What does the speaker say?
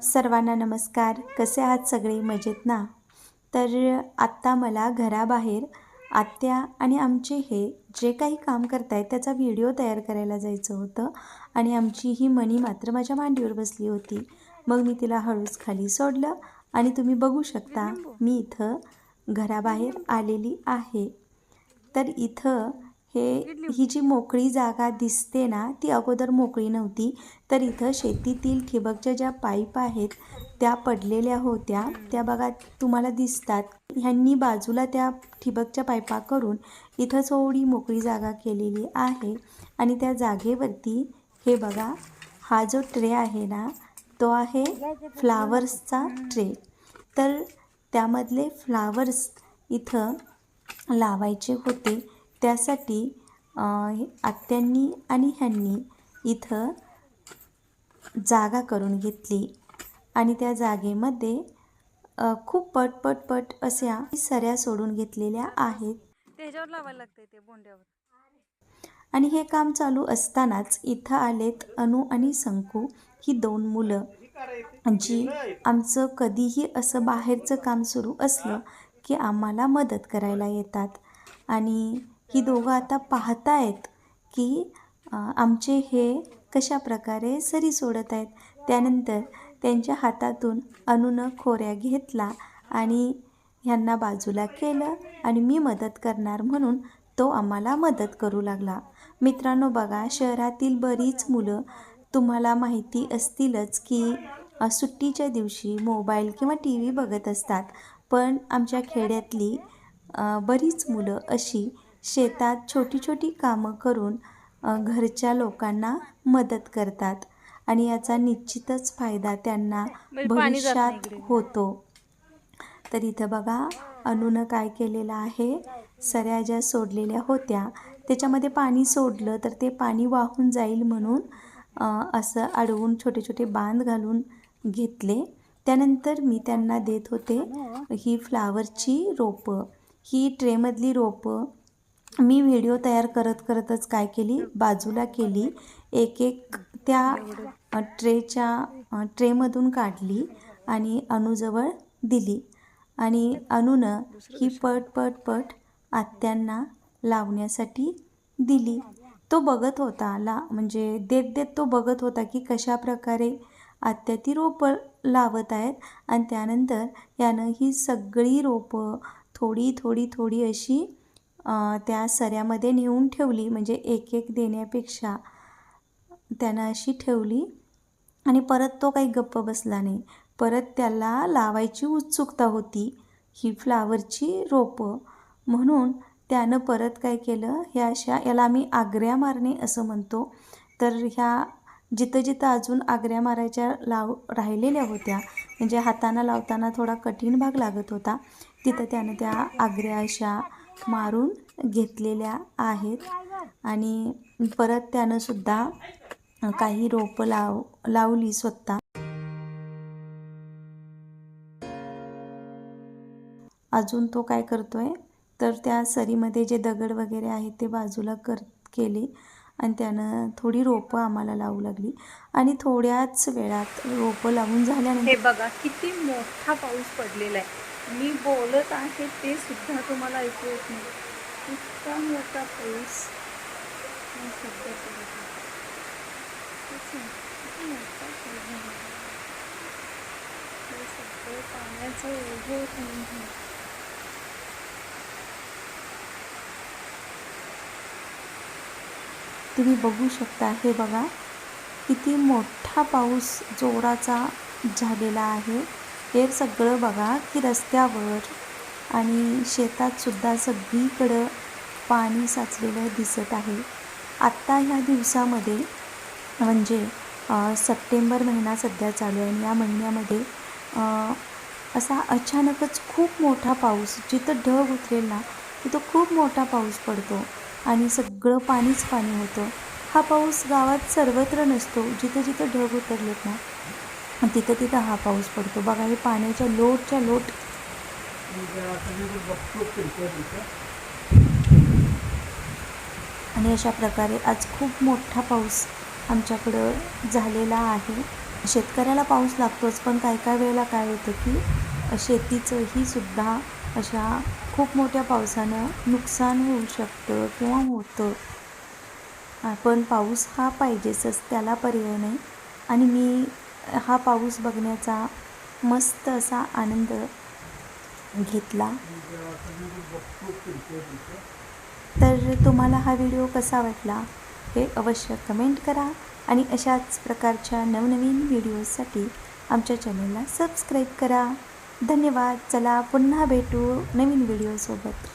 सर्वांना नमस्कार. कसे आहात सगळे? मजेत ना? तर आत्ता मला घराबाहेर आत्या आणि आमचे हे जे काही काम करतायत त्याचा व्हिडिओ तयार करायला जायचं होतं आणि आमची ही मणी मात्र माझ्या मांडीवर बसली होती. मग मी तिला हळूच खाली सोडलं आणि तुम्ही बघू शकता मी इथं घराबाहेर आलेली आहे. तर इथं ही जी मोकळी जागा दिसते ना, ती अगोदर मोकळी नव्हती. तर इथं शेतीतील ठिबकच्या ज्या पाईप आहेत त्या पडलेल्या होत्या. त्या बघा तुम्हाला दिसतात. ह्यांनी बाजूला त्या ठिबकच्या पाईपा करून इथं थोडी मोकळी जागा केलेली आहे आणि त्या जागेवरती हे बघा, हा जो ट्रे आहे ना, तो आहे फ्लावर्सचा ट्रे. तर त्यामधले फ्लावर्स इथं लावायचे होते. त्यासाठी आत्यांनी आणि ह्यांनी इथं जागा करून घेतली आणि त्या जागेमध्ये खूप पट अशा सऱ्या सोडून घेतलेल्या आहेत. त्याच्यावर लावायला लागतंय ते बोंड्यावर. आणि हे काम चालू असतानाच इथं आलेत अनु आणि संकू, ही 2 मुलं जी आमचं कधीही असं बाहेरचं काम सुरू असलं की आम्हाला मदत करायला येतात. आणि ही दोघं आता पाहतायत की आमचे हे कशा प्रकारे सरी सोडत आहेत. त्यानंतर त्यांच्या हातातून अनुनं खोऱ्या घेतला आणि ह्यांना बाजूला केलं आणि मी मदत करणार म्हणून तो आम्हाला मदत करू लागला. मित्रांनो बघा, शहरातील बरीच मुलं तुम्हाला माहिती असतीलच की सुट्टीच्या दिवशी मोबाईल किंवा टी व्ही बघत असतात. पण आमच्या खेड्यातली बरीच मुलं अशी शेतात छोटी छोटी कामं करून घरच्या लोकांना मदत करतात आणि याचा निश्चितच फायदा त्यांना भविष्यात होतो. तर इथं बघा, अनुनं काय केलेलं आहे, सऱ्या ज्या सोडलेल्या होत्या त्याच्यामध्ये पाणी सोडलं तर ते पाणी वाहून जाईल म्हणून असं अडवून छोटे छोटे बांध घालून घेतले. त्यानंतर मी त्यांना देत होते ही फ्लावरची रोपं. ही ट्रेमधली रोपं मी व्हिडिओ तयार करतच काय केली, बाजूला केली. एक त्या ट्रेमधून काढली आणि अनुजवळ दिली आणि अनुनं ही पट आत्यांना लावण्यासाठी दिली. तो बघत होता म्हणजे देत तो बघत होता की कशा प्रकारे आत्या ती रोपं लावत आहेत. आणि त्यानंतर यानं ही सगळी रोपं थोडी अशी त्या सऱ्यामध्ये नेऊन ठेवली. म्हणजे एक देण्यापेक्षा त्यानं अशी ठेवली आणि परत तो काही गप्प बसला नाही. परत त्याला लावायची उत्सुकता होती ही फ्लावरची रोपं, म्हणून त्यानं परत काय केलं, याला आम्ही आगऱ्या मारणे असं म्हणतो. तर ह्या जिथं अजून आगऱ्या मारायच्या राहिलेल्या होत्या, म्हणजे हातानं लावताना थोडा कठीण भाग लागत होता, तिथं त्यानं त्या आगऱ्या अशा मारून घेतलेल्या आहेत. आणि परत त्यानं सुद्धा काही रोपं लावली स्वतः. अजून तो काय करतोय, तर त्या सरीमध्ये जे दगड वगैरे आहेत ते बाजूला केले आणि त्यानं थोडी रोपं आम्हाला लावू लागली आणि थोड्याच वेळात रोपं लावून झाल्यानंतर हे बघा किती मोठा पाऊस पडलेला आहे. मी बोलत आहे ते सुद्धा तुम्हाला ऐकू येत नाही. इतका मोठा पाऊस सध्या पडत आहे. सगळं पाण्याचं ओझं तुम्ही बघू शकता. हे बघा किती मोठा पाऊस जोराचा झालेला आहे. हे सगळं बघा की रस्त्यावर आणि शेतातसुद्धा सगळीकडं पाणी साचलेलं दिसत आहे. आत्ता ह्या दिवसामध्ये म्हणजे सप्टेंबर महिना सध्या चालू आहे आणि या महिन्यामध्ये असा अचानकच खूप मोठा पाऊस, जिथं ढग उतरेल ना तिथं खूप मोठा पाऊस पडतो आणि सगळं पाणीच पाणी होतं. हा पाऊस गावात सर्वत्र नसतो. जिथं ढग उतरलेत ना तिथं हा पाऊस पडतो. बघा, हे पाण्याच्या लोटच्या लोट आणि अशा प्रकारे आज खूप मोठा पाऊस आमच्याकडं झालेला आहे. शेतकऱ्याला पाऊस लागतोच, पण काही काही वेळेला काय होतं की शेतीचंही सुद्धा अशा खूप मोठ्या पावसानं नुकसान होऊ शकतं किंवा होतं. पण पाऊस हा पाहिजेच, त्याला पर्याय नाही. आणि मी हा पाऊस बघण्याचा मस्त असा आनंद घेतला. तर तुम्हाला हा व्हिडिओ कसा वाटला हे अवश्य कमेंट करा आणि अशाच प्रकारच्या नवनवीन व्हिडिओसाठी आमच्या चॅनलला सबस्क्राईब करा. धन्यवाद. चला पुन्हा भेटू नवीन व्हिडिओसोबत.